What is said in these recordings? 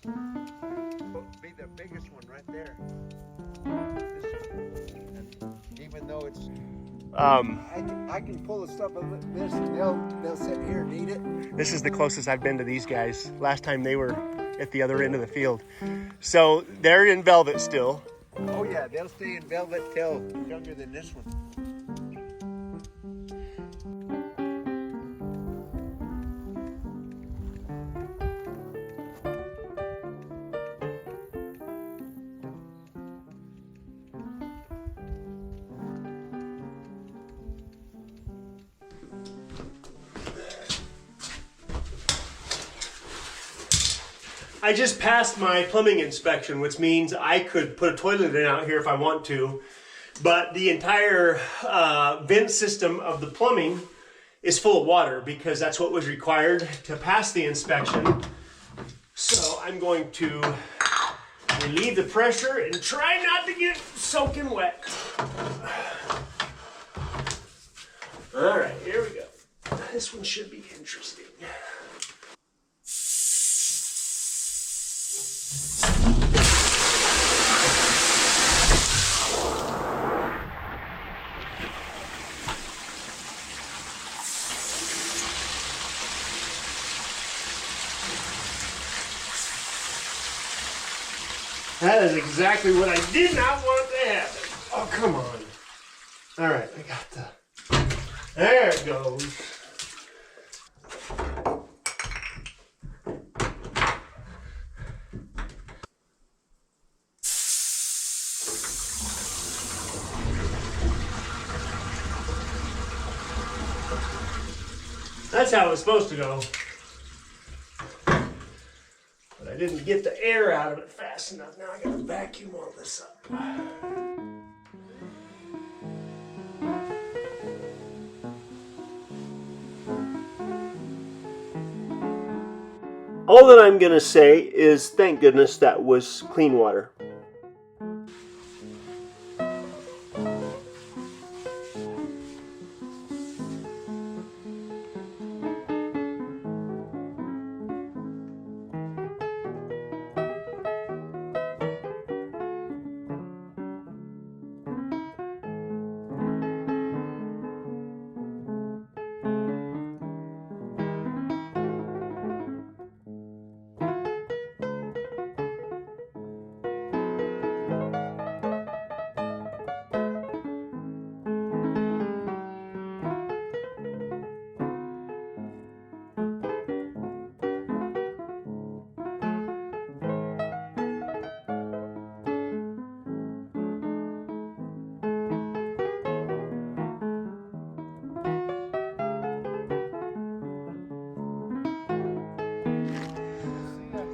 Be the biggest one right there. And even though it's, I can pull the stuff of this, and they'll sit here and eat it. This is the closest I've been to these guys. Last time they were at the other end of the field. So they're in velvet still. Oh yeah, they'll stay in velvet till younger than this one. I just passed my plumbing inspection, which means I could put a toilet in out here if I want to, but the entire vent system of the plumbing is full of water because that's what was required to pass the inspection. So I'm going to relieve the pressure and try not to get soaking wet. All right, here we go. This one should be interesting. That is exactly what I did not want to happen. Oh, come on. All right, I got the... There it goes. That's how it was supposed to go. But I didn't get the air out of it fast enough. Now I gotta vacuum all this up. All that I'm gonna say is thank goodness that was clean water.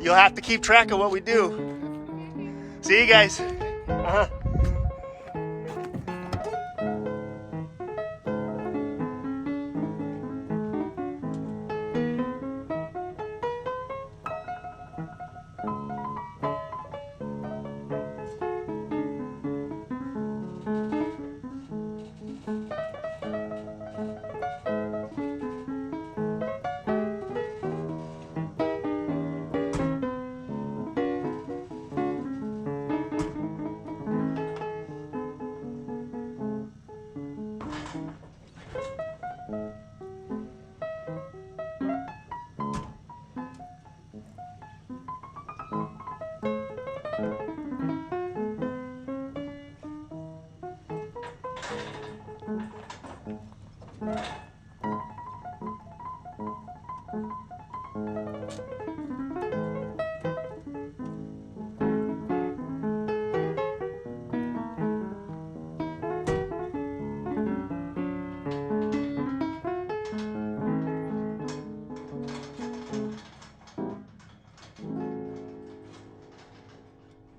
You'll have to keep track of what we do. See you guys.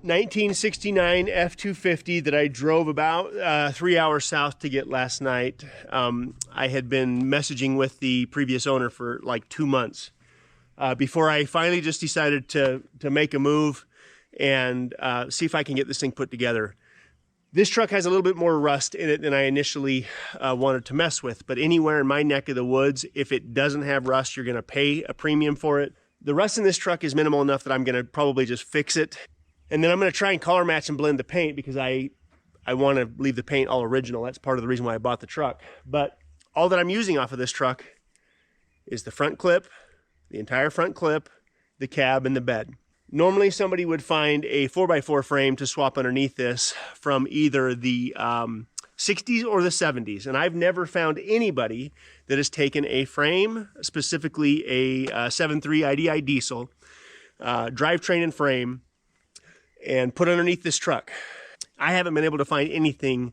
...1969 F250 that I drove about 3 hours south to get last night. I had been messaging with the previous owner for like 2 months before I finally just decided to make a move and see if I can get this thing put together. This truck has a little bit more rust in it than I initially wanted to mess with, but anywhere in my neck of the woods, if it doesn't have rust, you're going to pay a premium for it. The rust in this truck is minimal enough that I'm going to probably just fix it. And then I'm going to try and color match and blend the paint because I want to leave the paint all original. That's part of the reason why I bought the truck. But all that I'm using off of this truck is the front clip, the entire front clip, the cab, and the bed. Normally somebody would find a 4x4 frame to swap underneath this from either the 60s or the 70s. And I've never found anybody that has taken a frame, specifically a 7.3 IDI diesel, drivetrain and frame, and put underneath this truck. I haven't been able to find anything,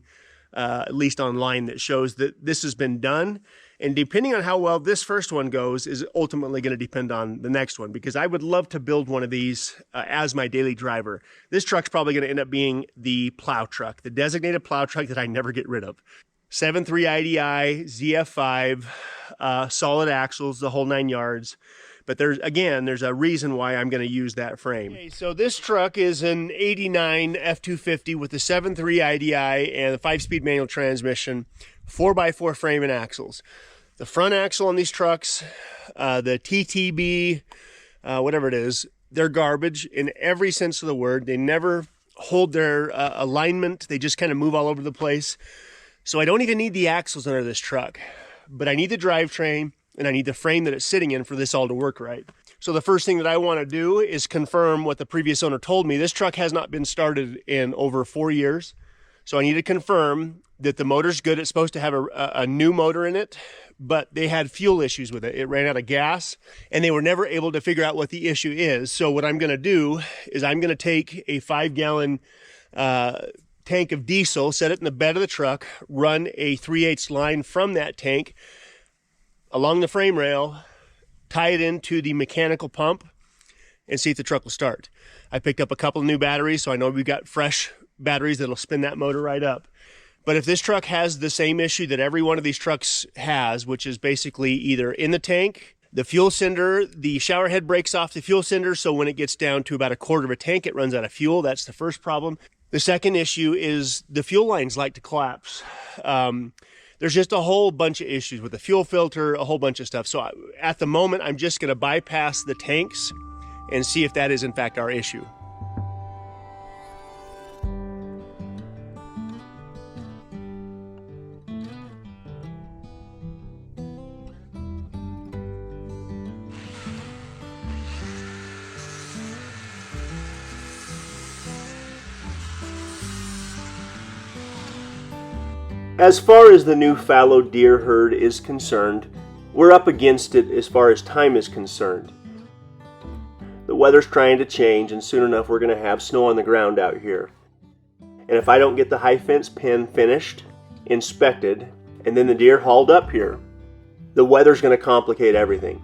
at least online, that shows that this has been done. And depending on how well this first one goes is ultimately going to depend on the next one, because I would love to build one of these as my daily driver. This truck's probably going to end up being the plow truck, the designated plow truck that I never get rid of. 7.3 IDI, ZF5, solid axles, the whole 9 yards. But there's a reason why I'm going to use that frame. Okay, so this truck is an 89 f250 with the 7.3 IDI and a 5-speed manual transmission, 4x4 frame and axles. The front axle on these trucks, the TTB, whatever it is, they're garbage in every sense of the word. They never hold their alignment. They just kind of move all over the place. So I don't even need the axles under this truck, but I need the drivetrain and I need the frame that it's sitting in for this all to work right. So the first thing that I want to do is confirm what the previous owner told me. This truck has not been started in over 4 years. So I need to confirm that the motor's good. It's supposed to have a new motor in it, but they had fuel issues with it. It ran out of gas and they were never able to figure out what the issue is. So what I'm going to do is I'm going to take a 5-gallon tank of diesel, set it in the bed of the truck, run a 3/8 line from that tank along the frame rail, tie it into the mechanical pump, and see if the truck will start. I picked up a couple of new batteries, so I know we've got fresh batteries that'll spin that motor right up. But if this truck has the same issue that every one of these trucks has, which is basically either in the tank, the fuel cylinder, the shower head breaks off the fuel cylinder, so when it gets down to about 1/4 of a tank, it runs out of fuel. That's the first problem. The second issue is the fuel lines like to collapse. There's just a whole bunch of issues with the fuel filter, a whole bunch of stuff. So at the moment, I'm just going to bypass the tanks and see if that is in fact our issue. As far as the new fallow deer herd is concerned, we're up against it as far as time is concerned. The weather's trying to change, and soon enough we're going to have snow on the ground out here. And if I don't get the high fence pen finished, inspected, and then the deer hauled up here, the weather's going to complicate everything.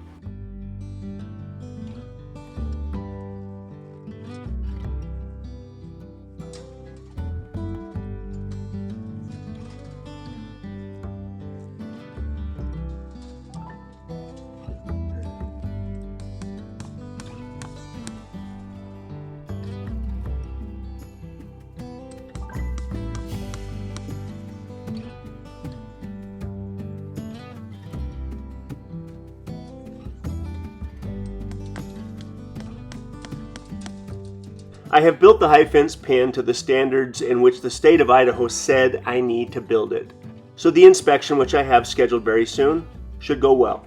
I have built the high fence pen to the standards in which the state of Idaho said I need to build it. So the inspection, which I have scheduled very soon, should go well.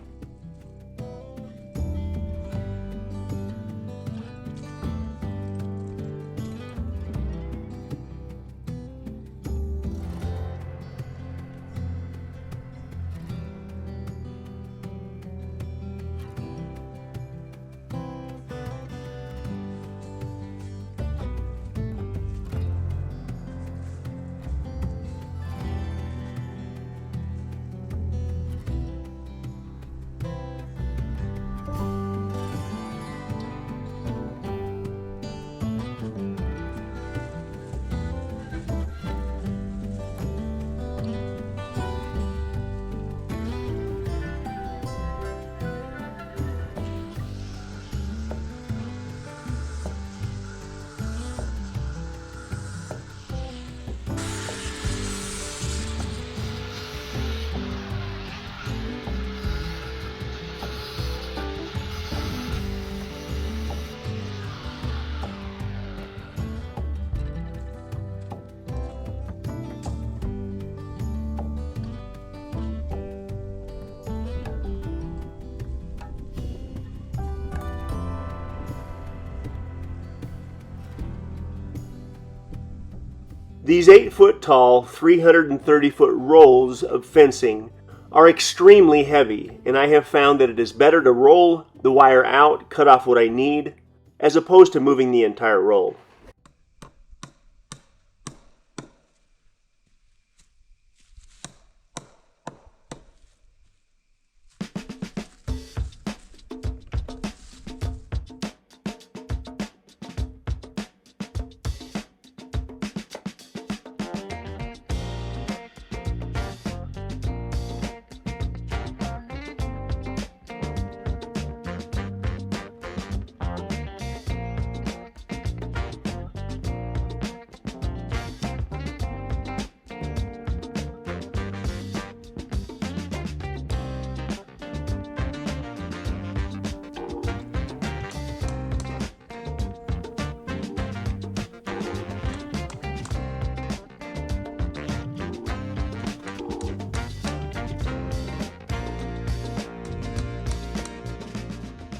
These 8-foot tall, 330-foot rolls of fencing are extremely heavy, and I have found that it is better to roll the wire out, cut off what I need, as opposed to moving the entire roll.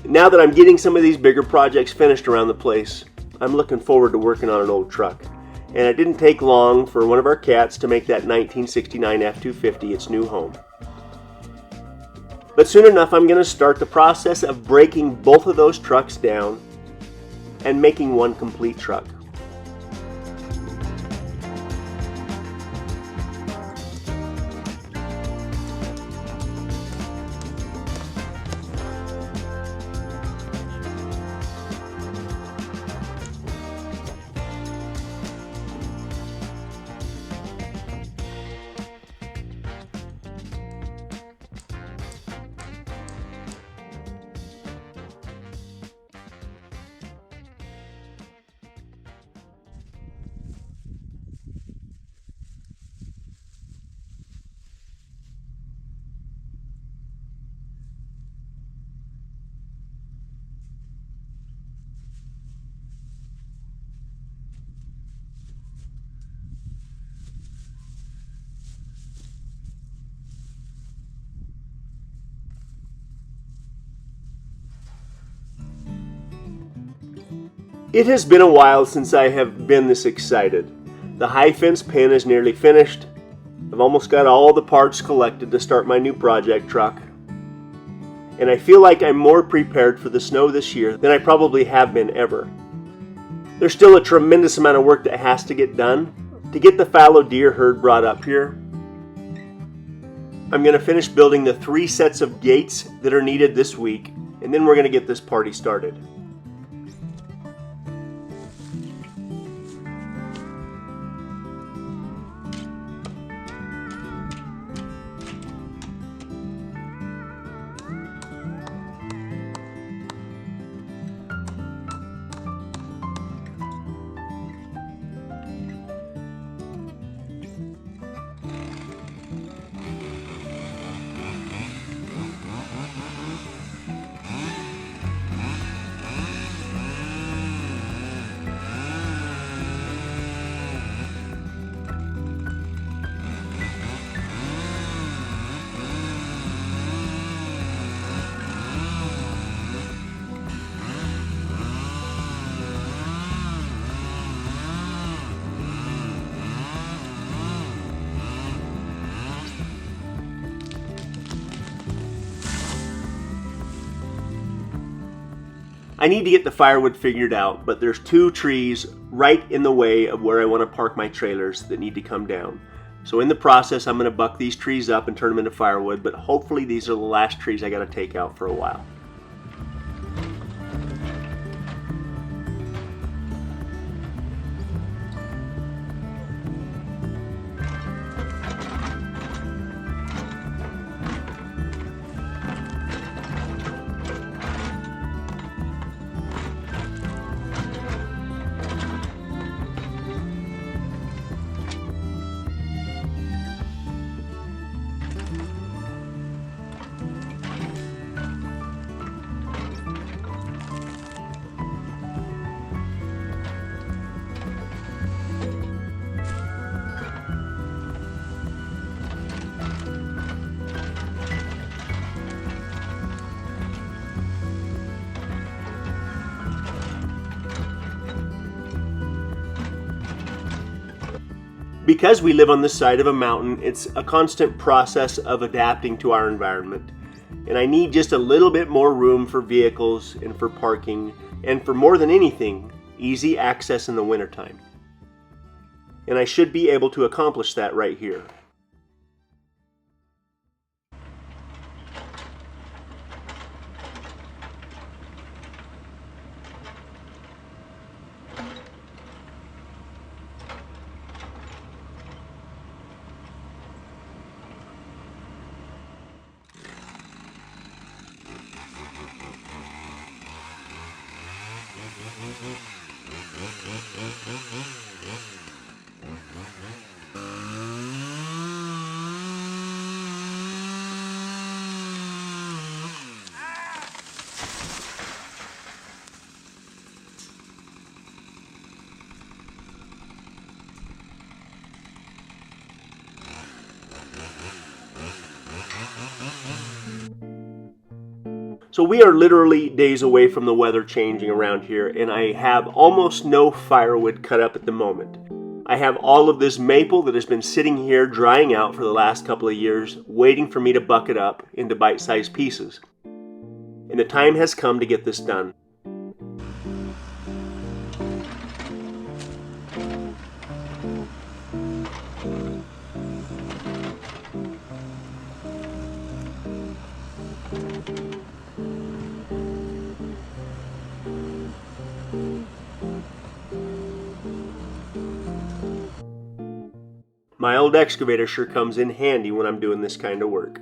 Now that I'm getting some of these bigger projects finished around the place, I'm looking forward to working on an old truck. And it didn't take long for one of our cats to make that 1969 F250 its new home. But soon enough, I'm going to start the process of breaking both of those trucks down and making one complete truck. It has been a while since I have been this excited. The high fence pen is nearly finished. I've almost got all the parts collected to start my new project truck. And I feel like I'm more prepared for the snow this year than I probably have been ever. There's still a tremendous amount of work that has to get done to get the fallow deer herd brought up here. I'm going to finish building the 3 sets of gates that are needed this week, and then we're going to get this party started. I need to get the firewood figured out, but there's 2 trees right in the way of where I want to park my trailers that need to come down. So in the process, I'm going to buck these trees up and turn them into firewood, but hopefully these are the last trees I got to take out for a while. Because we live on the side of a mountain, it's a constant process of adapting to our environment. And I need just a little bit more room for vehicles and for parking, and for more than anything, easy access in the wintertime. And I should be able to accomplish that right here. So we are literally days away from the weather changing around here, and I have almost no firewood cut up at the moment. I have all of this maple that has been sitting here drying out for the last couple of years, waiting for me to buck it up into bite-sized pieces. And the time has come to get this done. My old excavator sure comes in handy when I'm doing this kind of work.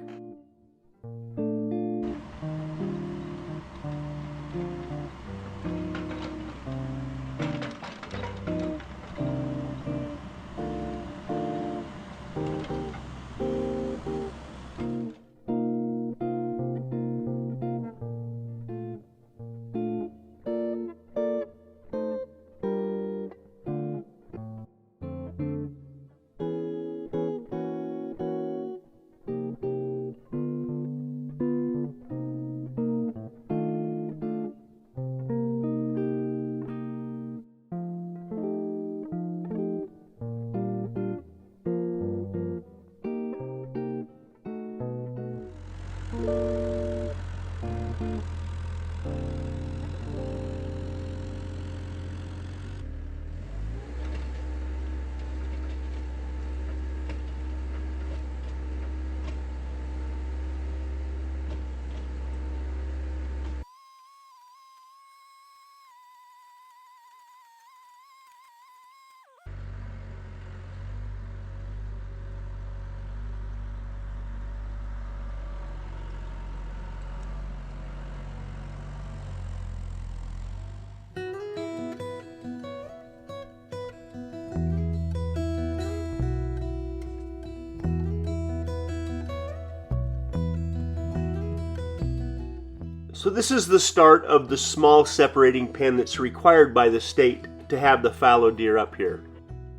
So this is the start of the small separating pen that's required by the state to have the fallow deer up here.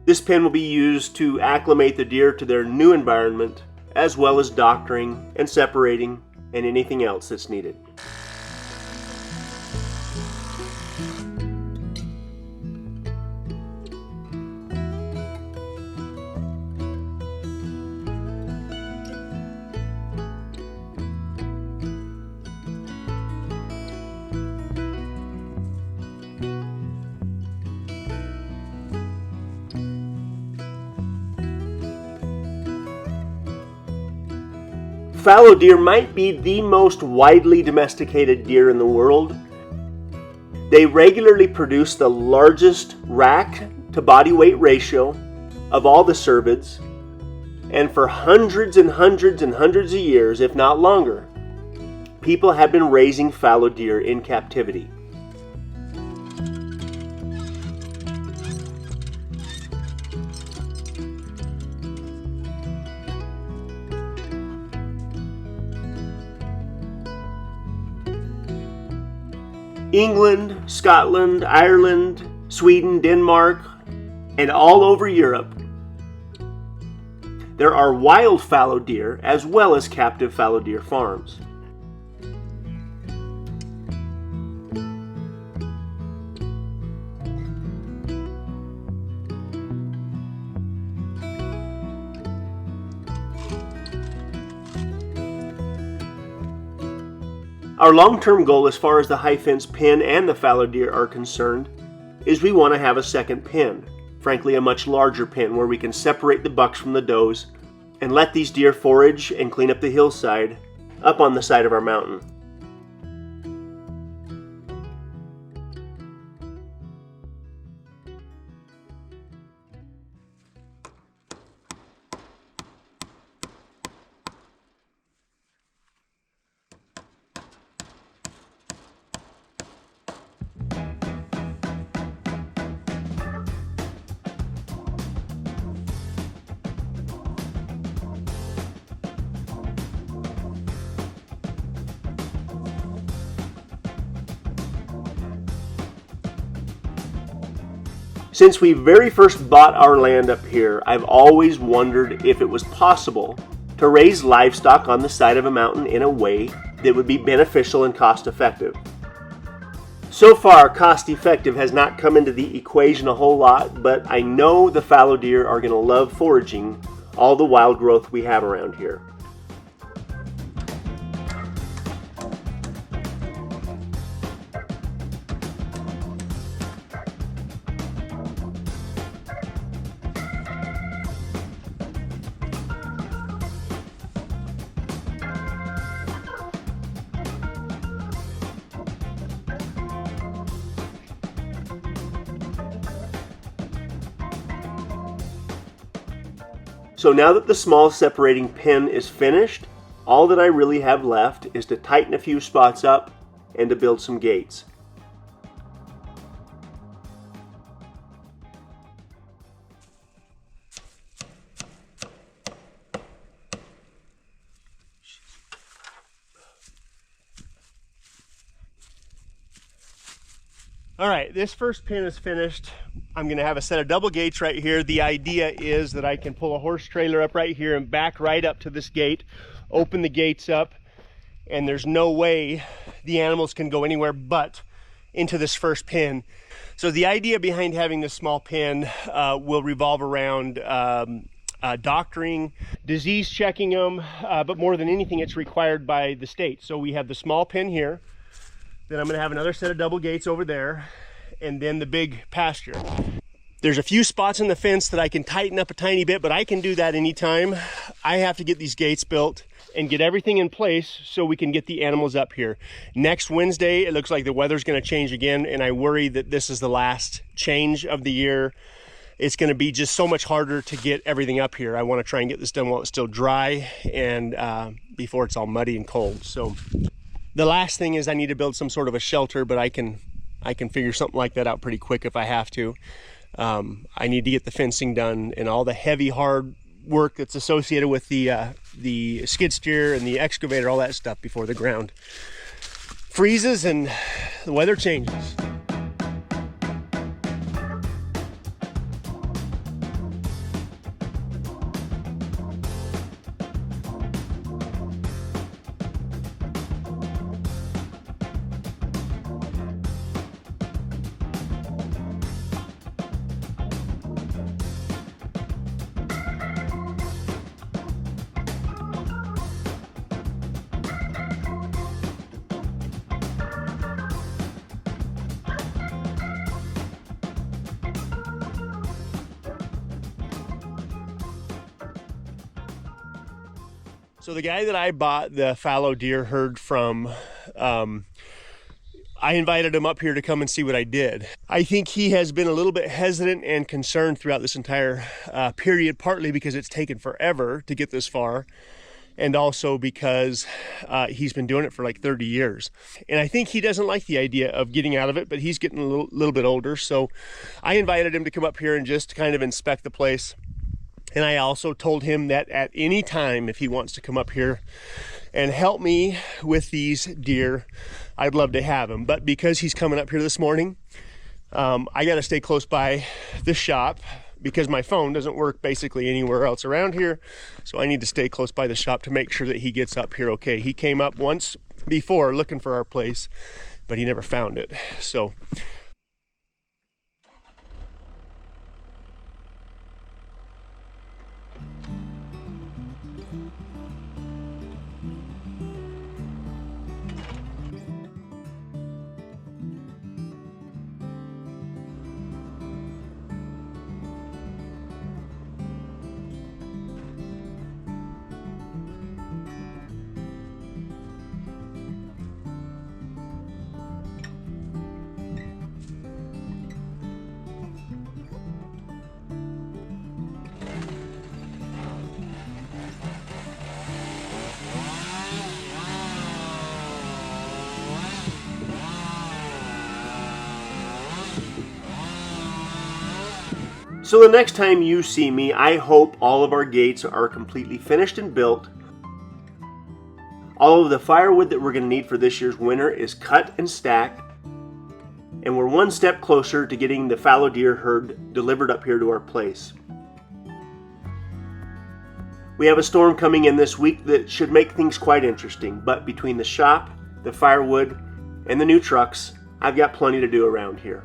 This pen will be used to acclimate the deer to their new environment, as well as doctoring and separating and anything else that's needed. Fallow deer might be the most widely domesticated deer in the world. They regularly produce the largest rack to body weight ratio of all the cervids, and for hundreds and hundreds and hundreds of years, if not longer, people have been raising fallow deer in captivity. England, Scotland, Ireland, Sweden, Denmark, and all over Europe, there are wild fallow deer as well as captive fallow deer farms. Our long-term goal as far as the high fence pen and the fallow deer are concerned is we want to have a second pen, frankly a much larger pen where we can separate the bucks from the does and let these deer forage and clean up the hillside up on the side of our mountain. Since we very first bought our land up here, I've always wondered if it was possible to raise livestock on the side of a mountain in a way that would be beneficial and cost effective. So far, cost effective has not come into the equation a whole lot, but I know the fallow deer are going to love foraging all the wild growth we have around here. So now that the small separating pen is finished, all that I really have left is to tighten a few spots up and to build some gates. All right, this first pin is finished. I'm going to have a set of double gates right here. The idea is that I can pull a horse trailer up right here and back right up to this gate, open the gates up, and there's no way the animals can go anywhere but into this first pin. So the idea behind having this small pin will revolve around doctoring, disease checking them, but more than anything, it's required by the state. So we have the small pin here. Then I'm going to have another set of double gates over there, and then the big pasture. There's a few spots in the fence that I can tighten up a tiny bit, but I can do that anytime. I have to get these gates built and get everything in place so we can get the animals up here. Next Wednesday, it looks like the weather's going to change again, and I worry that this is the last change of the year. It's going to be just so much harder to get everything up here. I want to try and get this done while it's still dry and before it's all muddy and cold. So the last thing is I need to build some sort of a shelter, but I can figure something like that out pretty quick if I have to. I need to get the fencing done and all the heavy, hard work that's associated with the skid steer and the excavator, all that stuff before the ground freezes and the weather changes. So the guy that I bought the fallow deer herd from, I invited him up here to come and see what I did. I think he has been a little bit hesitant and concerned throughout this entire period, partly because it's taken forever to get this far, and also because he's been doing it for like 30 years. And I think he doesn't like the idea of getting out of it, but he's getting a little bit older. So I invited him to come up here and just kind of inspect the place. And I also told him that at any time, if he wants to come up here and help me with these deer, I'd love to have him. But because he's coming up here this morning, I got to stay close by the shop because my phone doesn't work basically anywhere else around here. So I need to stay close by the shop to make sure that he gets up here okay. He came up once before looking for our place, but he never found it. So So the next time you see me, I hope all of our gates are completely finished and built. All of the firewood that we're going to need for this year's winter is cut and stacked. And we're one step closer to getting the fallow deer herd delivered up here to our place. We have a storm coming in this week that should make things quite interesting, but between the shop, the firewood, and the new trucks, I've got plenty to do around here.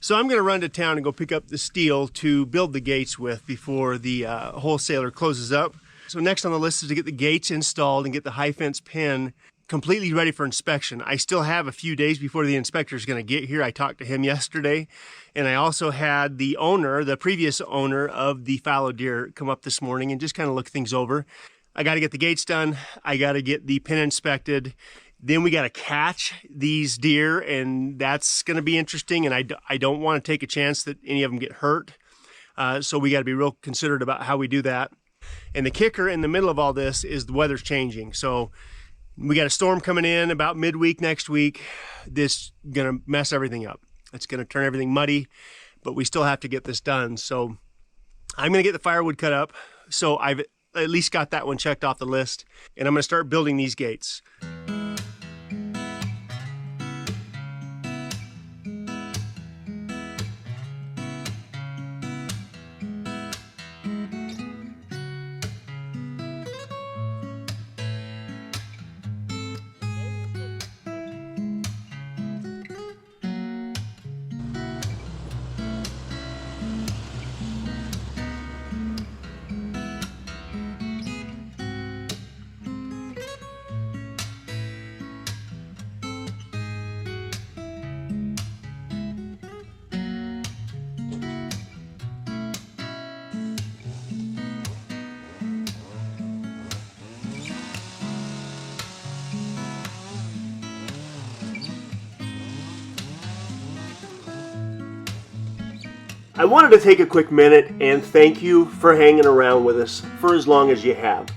So I'm going to run to town and go pick up the steel to build the gates with before the wholesaler closes up. So next on the list is to get the gates installed and get the high fence pin completely ready for inspection. I still have a few days before the inspector is going to get here. I talked to him yesterday, and I also had the owner, the previous owner of the fallow deer, come up this morning and just kind of look things over. I got to get the gates done. I got to get the pin inspected. Then we got to catch these deer, and that's going to be interesting, and I don't want to take a chance that any of them get hurt. So we got to be real considerate about how we do that. And the kicker in the middle of all this is the weather's changing. So we got a storm coming in about midweek next week. This is going to mess everything up. It's going to turn everything muddy, but we still have to get this done. So I'm going to get the firewood cut up. So I've at least got that one checked off the list, and I'm going to start building these gates. I wanted to take a quick minute and thank you for hanging around with us for as long as you have.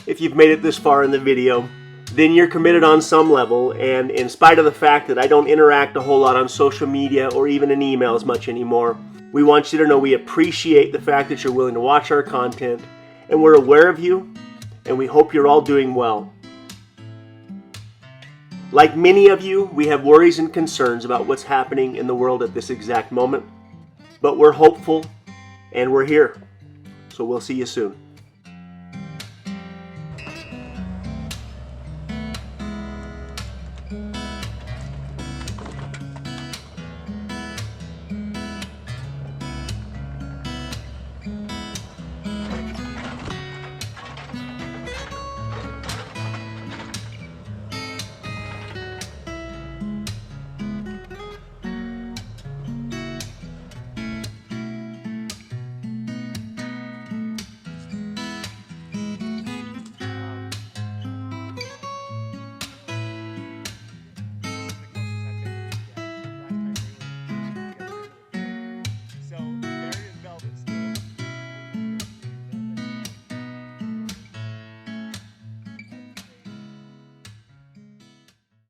If you've made it this far in the video, then you're committed on some level, and in spite of the fact that I don't interact a whole lot on social media or even in emails much anymore, we want you to know we appreciate the fact that you're willing to watch our content, and we're aware of you, and we hope you're all doing well. Like many of you, we have worries and concerns about what's happening in the world at this exact moment, but we're hopeful and we're here. So we'll see you soon.